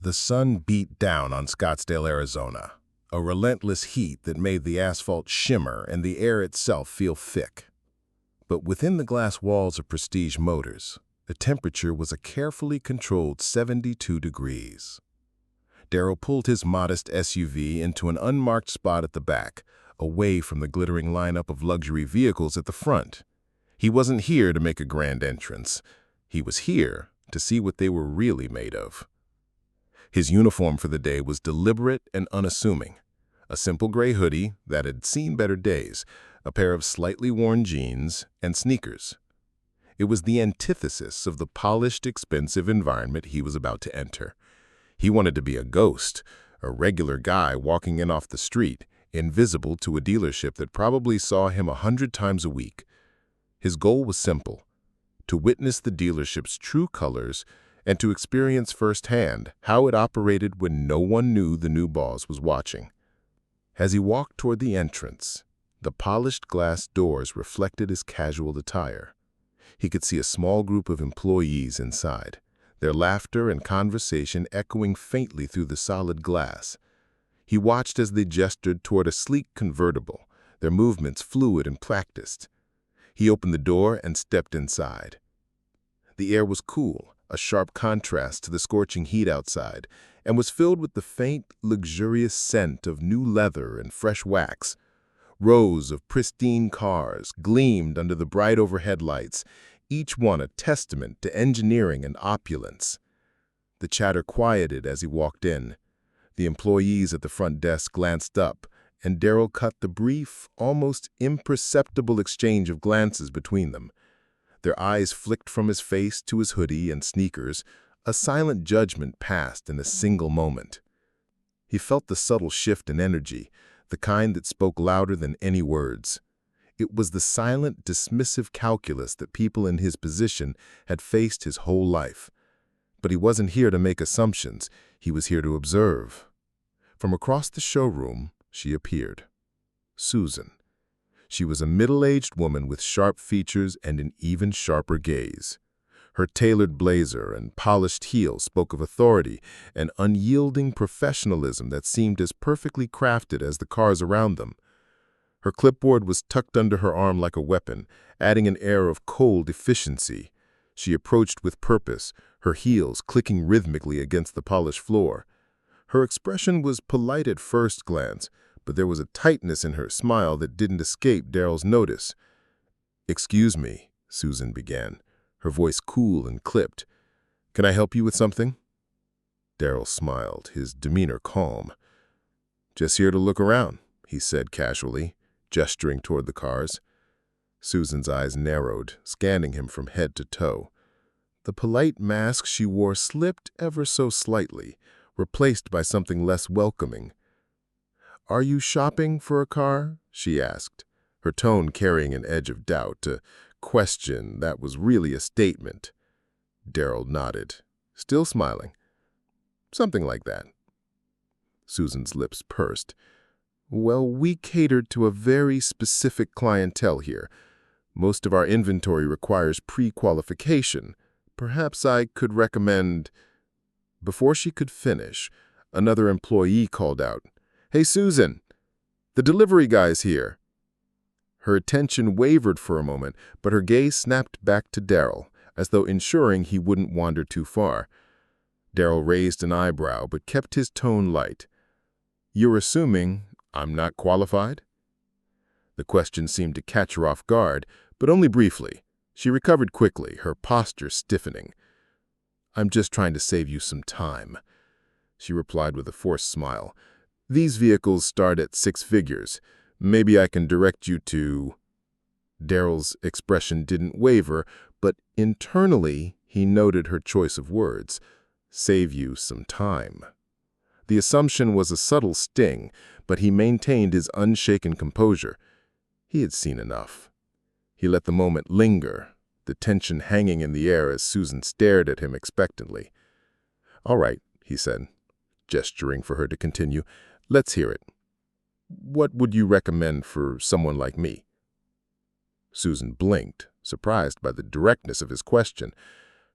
The sun beat down on Scottsdale, Arizona, a relentless heat that made the asphalt shimmer and the air itself feel thick. But within the glass walls of Prestige Motors, the temperature was a carefully controlled 72 degrees. Darrell pulled his modest SUV into an unmarked spot at the back, away from the glittering lineup of luxury vehicles at the front. He wasn't here to make a grand entrance. He was here to see what they were really made of. His uniform for the day was deliberate and unassuming. A simple gray hoodie that had seen better days, a pair of slightly worn jeans, and sneakers. It was the antithesis of the polished, expensive environment he was about to enter. He wanted to be a ghost, a regular guy walking in off the street, invisible to a dealership that probably saw him 100 times a week. His goal was simple: to witness the dealership's true colors and to experience firsthand how it operated when no one knew the new boss was watching. As he walked toward the entrance, the polished glass doors reflected his casual attire. He could see a small group of employees inside, their laughter and conversation echoing faintly through the solid glass. He watched as they gestured toward a sleek convertible, their movements fluid and practiced. He opened the door and stepped inside. The air was cool, a sharp contrast to the scorching heat outside, and was filled with the faint, luxurious scent of new leather and fresh wax. Rows of pristine cars gleamed under the bright overhead lights, each one a testament to engineering and opulence. The chatter quieted as he walked in. The employees at the front desk glanced up, and Darrell caught the brief, almost imperceptible exchange of glances between them. Their eyes flicked from his face to his hoodie and sneakers. A silent judgment passed in a single moment. He felt the subtle shift in energy, the kind that spoke louder than any words. It was the silent, dismissive calculus that people in his position had faced his whole life. But he wasn't here to make assumptions. He was here to observe. From across the showroom, she appeared. Susan. She was a middle-aged woman with sharp features and an even sharper gaze. Her tailored blazer and polished heels spoke of authority and unyielding professionalism that seemed as perfectly crafted as the cars around them. Her clipboard was tucked under her arm like a weapon, adding an air of cold efficiency. She approached with purpose, her heels clicking rhythmically against the polished floor. Her expression was polite at first glance, but there was a tightness in her smile that didn't escape Darrell's notice. "Excuse me," Susan began, her voice cool and clipped. "Can I help you with something?" Darrell smiled, his demeanor calm. "Just here to look around," he said casually, gesturing toward the cars. Susan's eyes narrowed, scanning him from head to toe. The polite mask she wore slipped ever so slightly, replaced by something less welcoming. "Are you shopping for a car?" she asked, her tone carrying an edge of doubt, a question that was really a statement. Darrell nodded, still smiling. "Something like that." Susan's lips pursed. "Well, we cater to a very specific clientele here. Most of our inventory requires pre-qualification. Perhaps I could recommend—" Before she could finish, another employee called out, "Hey, Susan, the delivery guy's here." Her attention wavered for a moment, but her gaze snapped back to Darrell, as though ensuring he wouldn't wander too far. Darrell raised an eyebrow, but kept his tone light. "You're assuming I'm not qualified?" The question seemed to catch her off guard, but only briefly. She recovered quickly, her posture stiffening. "I'm just trying to save you some time," she replied with a forced smile. "These vehicles start at 6 figures. Maybe I can direct you to—" Darrell's expression didn't waver, but internally he noted her choice of words. Save you some time. The assumption was a subtle sting, but he maintained his unshaken composure. He had seen enough. He let the moment linger, the tension hanging in the air as Susan stared at him expectantly. "All right," he said, gesturing for her to continue. "Let's hear it. What would you recommend for someone like me?" Susan blinked, surprised by the directness of his question.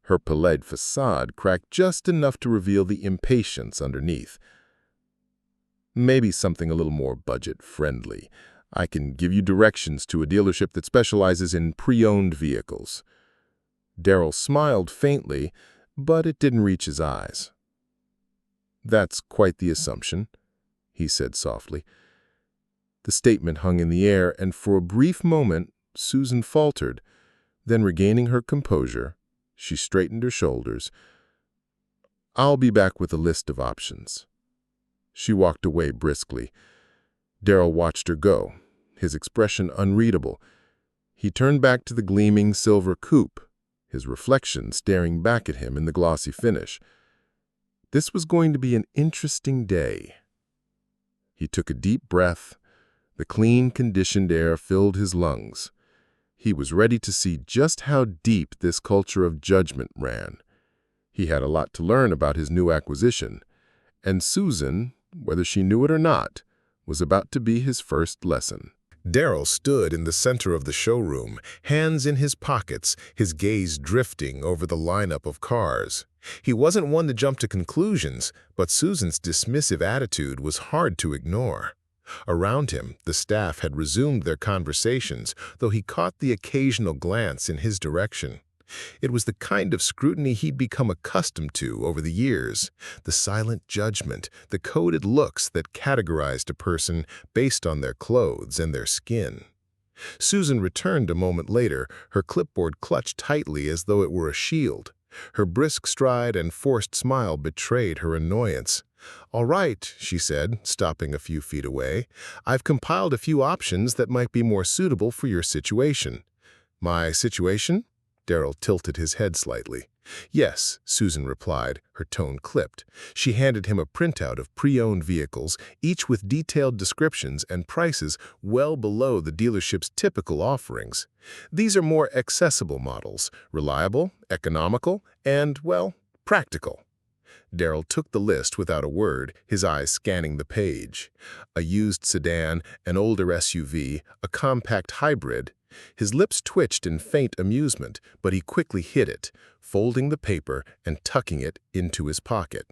Her polite facade cracked just enough to reveal the impatience underneath. "Maybe something a little more budget-friendly. I can give you directions to a dealership that specializes in pre-owned vehicles." Darryl smiled faintly, but it didn't reach his eyes. "That's quite the assumption," he said softly. The statement hung in the air, and for a brief moment, Susan faltered. Then, regaining her composure, she straightened her shoulders. "I'll be back with a list of options." She walked away briskly. Darryl watched her go, his expression unreadable. He turned back to the gleaming silver coupe, his reflection staring back at him in the glossy finish. This was going to be an interesting day. He took a deep breath. The clean, conditioned air filled his lungs. He was ready to see just how deep this culture of judgment ran. He had a lot to learn about his new acquisition, and Susan, whether she knew it or not, was about to be his first lesson. Darryl stood in the center of the showroom, hands in his pockets, his gaze drifting over the lineup of cars. He wasn't one to jump to conclusions, but Susan's dismissive attitude was hard to ignore. Around him, the staff had resumed their conversations, though he caught the occasional glance in his direction. It was the kind of scrutiny he'd become accustomed to over the years, the silent judgment, the coded looks that categorized a person based on their clothes and their skin. Susan returned a moment later, her clipboard clutched tightly as though it were a shield. Her brisk stride and forced smile betrayed her annoyance. "All right," she said, stopping a few feet away. "I've compiled a few options that might be more suitable for your situation." "My situation?" Darryl tilted his head slightly. "Yes," Susan replied, her tone clipped. She handed him a printout of pre-owned vehicles, each with detailed descriptions and prices well below the dealership's typical offerings. "These are more accessible models, reliable, economical, and, well, practical." Darryl took the list without a word, his eyes scanning the page. A used sedan, an older SUV, a compact hybrid. His lips twitched in faint amusement, but he quickly hid it, folding the paper and tucking it into his pocket.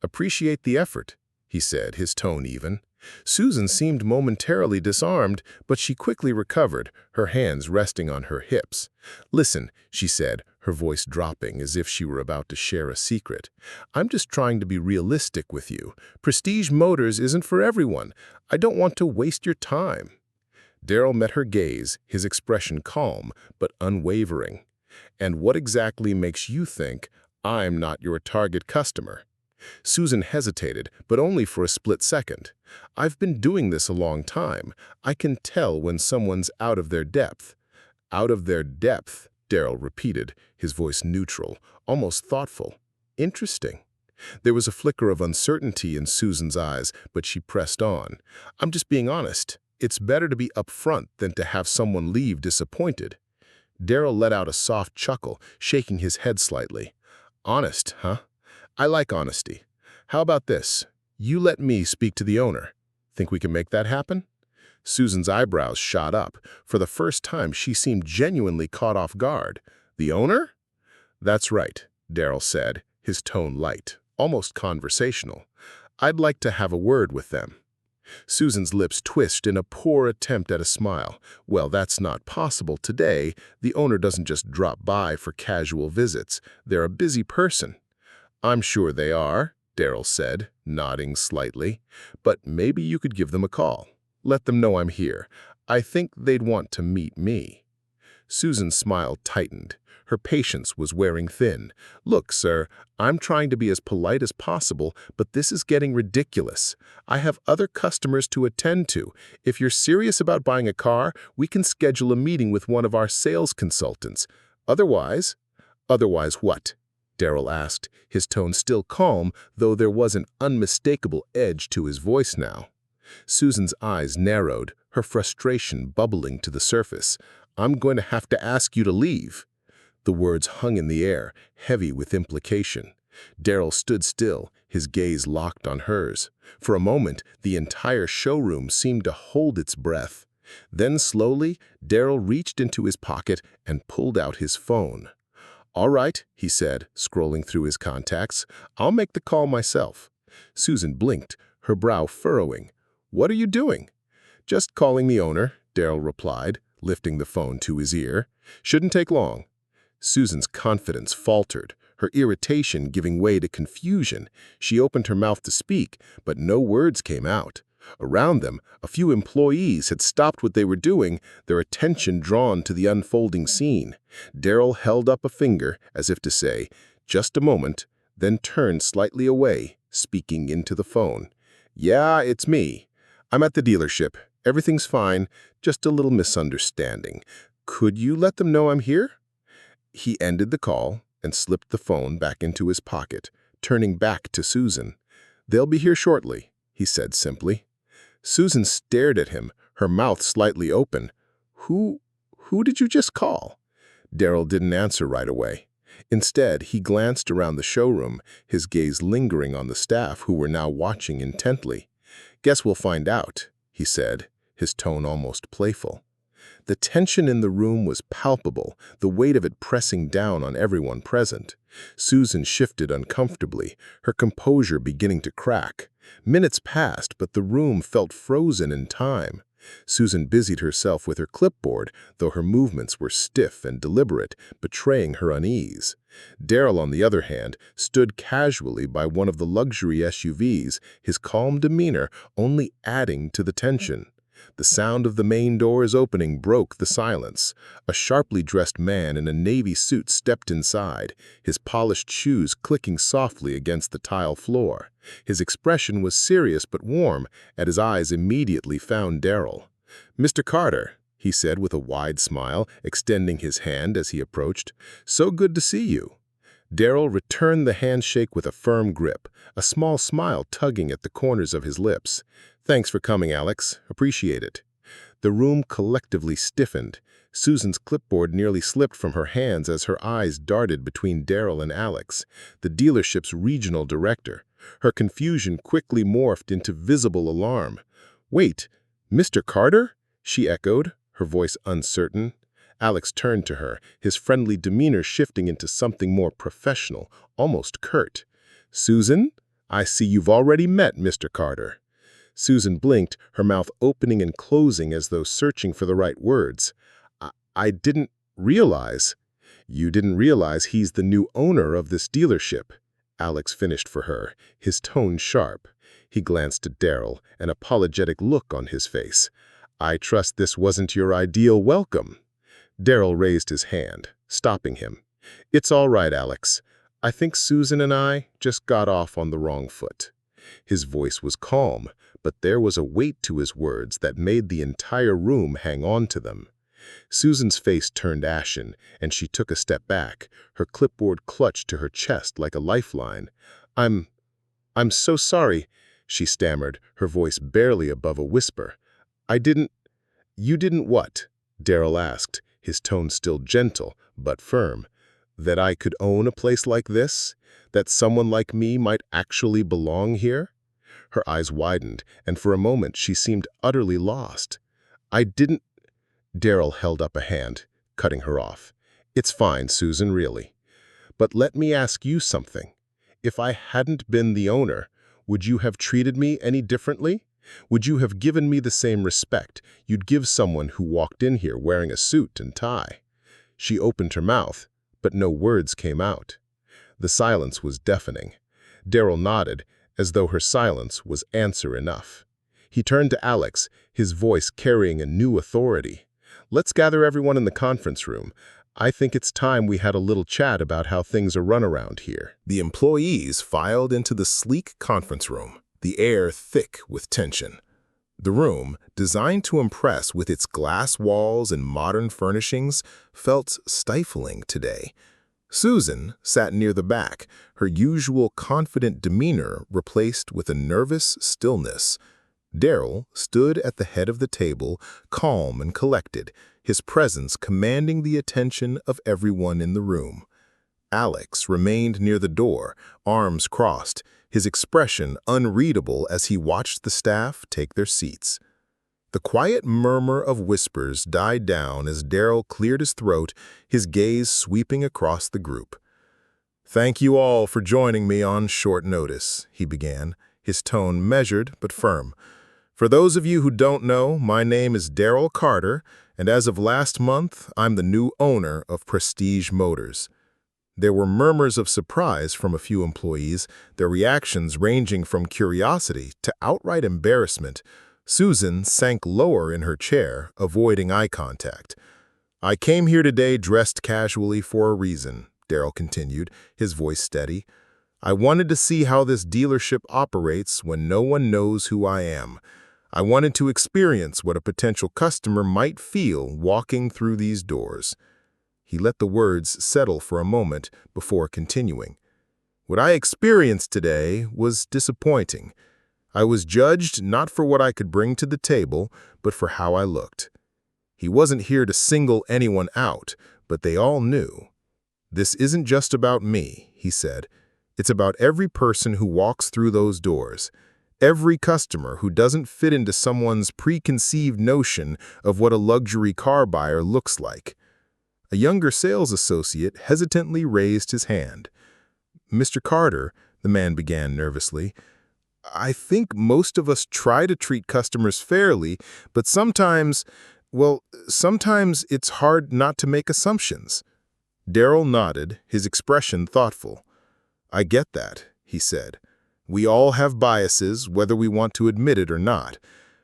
"Appreciate the effort," he said, his tone even. Susan seemed momentarily disarmed, but she quickly recovered, her hands resting on her hips. "Listen," she said, her voice dropping as if she were about to share a secret. "I'm just trying to be realistic with you. Prestige Motors isn't for everyone. I don't want to waste your time." Darryl met her gaze, his expression calm but unwavering. "And what exactly makes you think I'm not your target customer?" Susan hesitated, but only for a split second. "I've been doing this a long time. I can tell when someone's out of their depth." "Out of their depth," Darryl repeated, his voice neutral, almost thoughtful. "Interesting." There was a flicker of uncertainty in Susan's eyes, but she pressed on. "I'm just being honest. It's better to be upfront than to have someone leave disappointed." Darryl let out a soft chuckle, shaking his head slightly. "Honest, huh? I like honesty. How about this? You let me speak to the owner. Think we can make that happen?" Susan's eyebrows shot up. For the first time, she seemed genuinely caught off guard. "The owner?" "That's right," Darryl said, his tone light, almost conversational. "I'd like to have a word with them." Susan's lips twitched in a poor attempt at a smile. "Well, that's not possible today. The owner doesn't just drop by for casual visits. They're a busy person." "I'm sure they are," Darryl said, nodding slightly. "But maybe you could give them a call. Let them know I'm here. I think they'd want to meet me." Susan's smile tightened. Her patience was wearing thin. "Look, sir, I'm trying to be as polite as possible, but this is getting ridiculous. I have other customers to attend to. If you're serious about buying a car, we can schedule a meeting with one of our sales consultants. Otherwise—" "Otherwise what?" Darryl asked, his tone still calm, though there was an unmistakable edge to his voice now. Susan's eyes narrowed, her frustration bubbling to the surface. "I'm going to have to ask you to leave." The words hung in the air, heavy with implication. Darryl stood still, his gaze locked on hers. For a moment, the entire showroom seemed to hold its breath. Then slowly, Darryl reached into his pocket and pulled out his phone. "All right," he said, scrolling through his contacts. "I'll make the call myself." Susan blinked, her brow furrowing. "What are you doing?" "Just calling the owner," Daryl replied, lifting the phone to his ear. "Shouldn't take long." Susan's confidence faltered, her irritation giving way to confusion. She opened her mouth to speak, but no words came out. Around them, a few employees had stopped what they were doing, their attention drawn to the unfolding scene. Daryl held up a finger, as if to say, "Just a moment," then turned slightly away, speaking into the phone. "Yeah, it's me. I'm at the dealership. Everything's fine, just a little misunderstanding. Could you let them know I'm here?" He ended the call and slipped the phone back into his pocket, turning back to Susan. "They'll be here shortly," he said simply. Susan stared at him, her mouth slightly open. Who did you just call?" Daryl didn't answer right away. Instead, he glanced around the showroom, his gaze lingering on the staff who were now watching intently. "Guess we'll find out," he said, his tone almost playful. The tension in the room was palpable, the weight of it pressing down on everyone present. Susan shifted uncomfortably, her composure beginning to crack. Minutes passed, but the room felt frozen in time. Susan busied herself with her clipboard, though her movements were stiff and deliberate, betraying her unease. Daryl, on the other hand, stood casually by one of the luxury SUVs, his calm demeanor only adding to the tension. The sound of the main doors opening broke the silence. A sharply dressed man in a navy suit stepped inside, his polished shoes clicking softly against the tile floor. His expression was serious but warm, and his eyes immediately found Daryl. "Mr. Carter," he said with a wide smile, extending his hand as he approached. "So good to see you." Daryl returned the handshake with a firm grip, a small smile tugging at the corners of his lips. "Thanks for coming, Alex. Appreciate it." The room collectively stiffened. Susan's clipboard nearly slipped from her hands as her eyes darted between Daryl and Alex, the dealership's regional director. Her confusion quickly morphed into visible alarm. "Wait, Mr. Carter?" she echoed, her voice uncertain. Alex turned to her, his friendly demeanor shifting into something more professional, almost curt. "Susan, I see you've already met Mr. Carter." Susan blinked, her mouth opening and closing as though searching for the right words. I didn't realize." "You didn't realize he's the new owner of this dealership," Alex finished for her, his tone sharp. He glanced at Daryl, an apologetic look on his face. "I trust this wasn't your ideal welcome." Daryl raised his hand, stopping him. "It's all right, Alex. I think Susan and I just got off on the wrong foot." His voice was calm, but there was a weight to his words that made the entire room hang on to them. Susan's face turned ashen, and she took a step back, her clipboard clutched to her chest like a lifeline. I'm so sorry," she stammered, her voice barely above a whisper. You didn't what?" Daryl asked, his tone still gentle, but firm. "That I could own a place like this? That someone like me might actually belong here?" Her eyes widened, and for a moment she seemed utterly lost. "I didn't—" Daryl held up a hand, cutting her off. "It's fine, Susan, really. But let me ask you something. If I hadn't been the owner, would you have treated me any differently? Would you have given me the same respect you'd give someone who walked in here wearing a suit and tie?" She opened her mouth, but no words came out. The silence was deafening. Daryl nodded, as though her silence was answer enough. He turned to Alex, his voice carrying a new authority. "Let's gather everyone in the conference room. I think it's time we had a little chat about how things are run around here." The employees filed into the sleek conference room, the air thick with tension. The room, designed to impress with its glass walls and modern furnishings, felt stifling today. Susan sat near the back, her usual confident demeanor replaced with a nervous stillness. Daryl stood at the head of the table, calm and collected, his presence commanding the attention of everyone in the room. Alex remained near the door, arms crossed, his expression unreadable as he watched the staff take their seats. The quiet murmur of whispers died down as Darrell cleared his throat, his gaze sweeping across the group. "Thank you all for joining me on short notice," he began, his tone measured but firm. "For those of you who don't know, my name is Darrell Carter, and as of last month, I'm the new owner of Prestige Motors." There were murmurs of surprise from a few employees, their reactions ranging from curiosity to outright embarrassment. Susan sank lower in her chair, avoiding eye contact. "I came here today dressed casually for a reason," Darrell continued, his voice steady. "I wanted to see how this dealership operates when no one knows who I am. I wanted to experience what a potential customer might feel walking through these doors." He let the words settle for a moment before continuing. "What I experienced today was disappointing. I was judged not for what I could bring to the table, but for how I looked." He wasn't here to single anyone out, but they all knew. "This isn't just about me," he said. "It's about every person who walks through those doors. Every customer who doesn't fit into someone's preconceived notion of what a luxury car buyer looks like." A younger sales associate hesitantly raised his hand. "Mr. Carter," the man began nervously, "I think most of us try to treat customers fairly, but sometimes it's hard not to make assumptions." Darrell nodded, his expression thoughtful. "I get that," he said. "We all have biases, whether we want to admit it or not.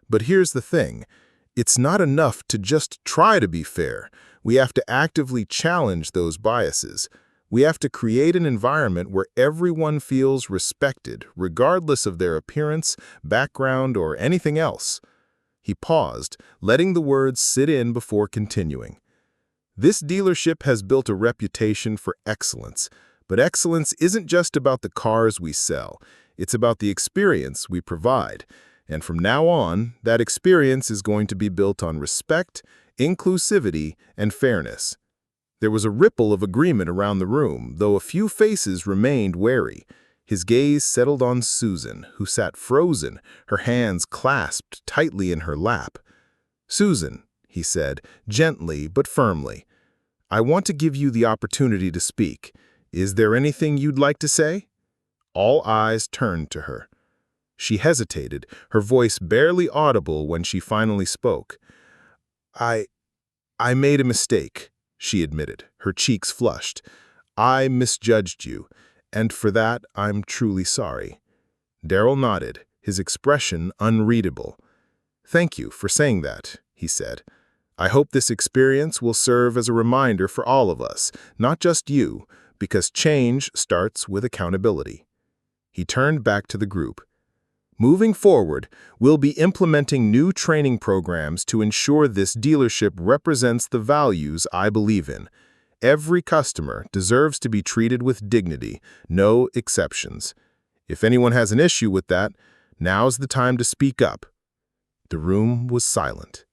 But here's the thing. It's not enough to just try to be fair. We have to actively challenge those biases. We have to create an environment where everyone feels respected, regardless of their appearance, background, or anything else." He paused, letting the words sit in before continuing. "This dealership has built a reputation for excellence, but excellence isn't just about the cars we sell. It's about the experience we provide. And from now on, that experience is going to be built on respect, inclusivity, and fairness." There was a ripple of agreement around the room, though a few faces remained wary. His gaze settled on Susan, who sat frozen, her hands clasped tightly in her lap. "Susan," he said, gently but firmly, "I want to give you the opportunity to speak. Is there anything you'd like to say?" All eyes turned to her. She hesitated, her voice barely audible when she finally spoke. I made a mistake," she admitted, her cheeks flushed. "I misjudged you, and for that I'm truly sorry." Darrell nodded, his expression unreadable. "Thank you for saying that," he said. "I hope this experience will serve as a reminder for all of us, not just you, because change starts with accountability." He turned back to the group. "Moving forward, we'll be implementing new training programs to ensure this dealership represents the values I believe in. Every customer deserves to be treated with dignity, no exceptions. If anyone has an issue with that, now's the time to speak up." The room was silent.